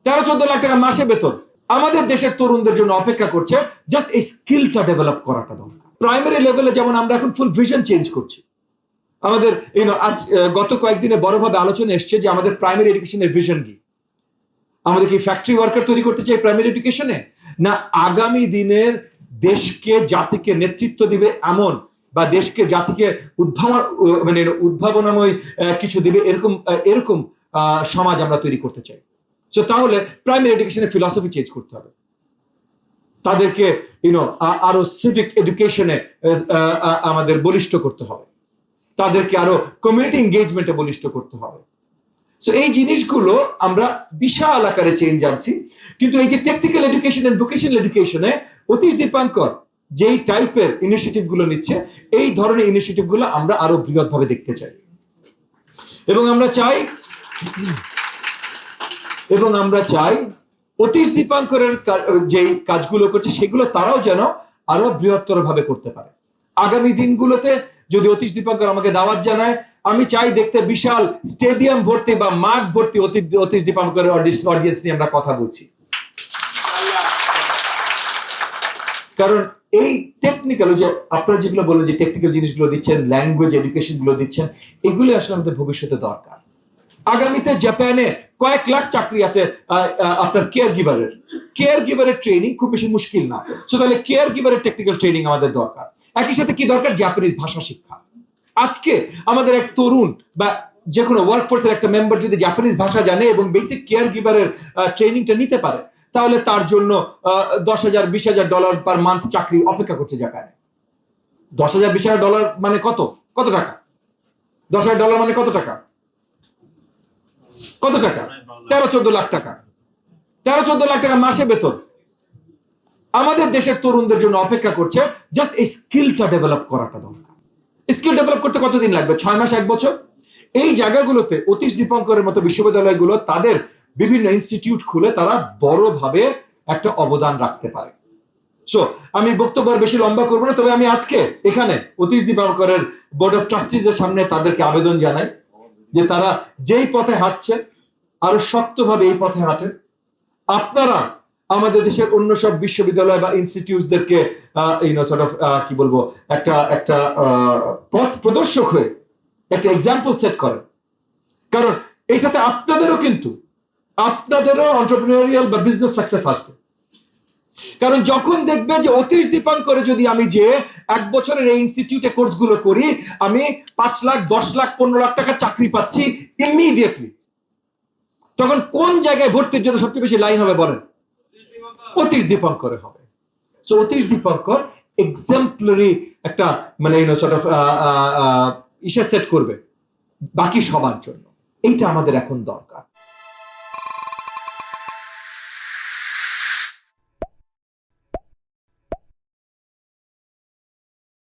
13-14 লাখ টাকা মাসে বেতন আমাদের দেশের তরুণদের জন্য অপেক্ষা করছে। জাস্ট এই স্কিলটা ডেভেলপ করাটা দরকার। প্রাইমারি লেভেলে যেমন আমরা এখন ফুল ভিশন চেঞ্জ করছি, আমাদের আজ গত কয়েকদিনে বড়ভাবে আলোচনা এসছে যে আমাদের প্রাইমারি এডুকেশনের ভিশন কি। আমাদের কি ফ্যাক্টরি ওয়ার্কার তৈরি করতে চাই প্রাইমারি এডুকেশনে, না আগামী দিনের দেশকে জাতিকে নেতৃত্ব দিবে এমন বা দেশকে জাতিকে উদ্ভাবনাময় কিছু দিবে এরকম সমাজ আমরা তৈরি করতে চাই। সো তাহলে প্রাইমারি এডুকেশনের ফিলসফি চেঞ্জ করতে হবে। তাদেরকে আরো সিভিক এডুকেশনে আমাদের বলিষ্ঠ করতে হবে, তাদেরকে আরো কমিউনিটি এঙ্গেজমেন্টে বলিষ্ঠ করতে হবে। সো এই জিনিসগুলো আমরা বিশাল আকারে চেঞ্জ আনছি। কিন্তু এই যে টেকনিক্যাল এডুকেশন এন্ড ভোকেশনাল এডুকেশনে অতীশ দীপাঙ্কর যেই টাইপের ইনিশিয়েটিভ গুলো নিচ্ছে, এই ধরনের ইনিশিয়েটিভ গুলো আমরা আরো বৃহৎ ভাবে দেখতে চাই এবং আমরা চাই অতীশ দীপাঙ্করের যেই কাজগুলো করছে সেগুলো তারাও যেন আরো বৃহত্তর ভাবে করতে পারে। আগামী দিনগুলোতে যদি অতীশ দীপাঙ্কর আমাকে দাওয়াত জানায়, আমি চাই দেখতে বিশাল স্টেডিয়াম ভর্তি বা মাঠ ভর্তি অতীশ দীপাঙ্করের অডিয়েন্স নিয়ে আমরা কথা বলছি। কারণ এই টেকনিক্যাল যে আপনারা যেগুলো বললেন যে টেকনিক্যাল জিনিসগুলো দিচ্ছেন, ল্যাঙ্গুয়েজ এডুকেশন গুলো দিচ্ছেন, এগুলো আসলে আমাদের ভবিষ্যতে দরকার। আগামীতে জাপানে কয়েক লাখ চাকরি আছে আপনার কেয়ার গিভারের ট্রেনিং খুব বেশি মুশকিল না। সো তাহলে কেয়ার গিভারের টেকনিক্যাল ট্রেনিং আমাদের দরকার। একই সাথে কি দরকার, জাপানিজ ভাষা শিক্ষা। আজকে আমাদের এক তরুণ বা যে কোনো ওয়ার্কফোর্সের একটা মেম্বার যদি জাপানিজ ভাষা জানে এবং বেসিক কেয়ার গিভারের ট্রেনিংটা নিতে পারে, তাহলে তার জন্য $10,000-20,000 পার মান্থ চাকরি অপেক্ষা করছে জাপানে। $10,000-20,000 মানে কত টাকা? $10,000 মানে কত টাকা? 13-14 লাখ টাকা। 13-14 লাখ টাকা মাসে বেতন আমাদের দেশের তরুণদের জন্য অপেক্ষা করছে। জাস্ট এই স্কিলটা ডেভেলপ করাটা দরকার। স্কিল ডেভেলপ করতে কতদিন লাগবে? 6 মাস, 1 বছর। এই জায়গাগুলোতে অতীশ দীপঙ্করের মতো বিশ্ববিদ্যালয়গুলো তাদের বিভিন্ন ইনস্টিটিউট খুলে তারা বড়ভাবে একটা অবদান রাখতে পারে। সো আমি বক্তব্য বেশি লম্বা করবো না, তবে আমি আজকে এখানে অতীশ দীপঙ্করের বোর্ড অফ ট্রাস্টিজের সামনে তাদেরকে আবেদন জানাই যে তারা যেই পথে হাঁটছে আরো শক্তভাবে এই পথে হাঁটেন। আপনারা আমাদের দেশের অন্য সব বিশ্ববিদ্যালয় বা ইনস্টিটিউটদেরকে কি বলবো একটা পথ প্রদর্শক হয়ে একটা এক্সাম্পল সেট করেন। কারণ এইটাতে আপনাদেরও এন্টারপ্রেনিউরিয়াল বা বিজনেস সাকসেস আসবে। কারণ যখন দেখবে যে অতীশ দীপাঙ্করে যদি আমি যে 1 বছরের এই ইনস্টিটিউটে কোর্সগুলো করি, আমি 5 লাখ, 10 লাখ, 15 লাখ টাকা চাকরি পাচ্ছি ইমিডিয়েটলি, তখন কোন জায়গায় ভর্তির জন্য সবচেয়ে বেশি লাইন হবে বলেন? অতীশ দীপঙ্করে হবে। সো অতীশ দীপঙ্কর এক্সাম্পলারি একটা সেট করবে বাকি সবার জন্য। এইটা আমাদের এখন দরকার।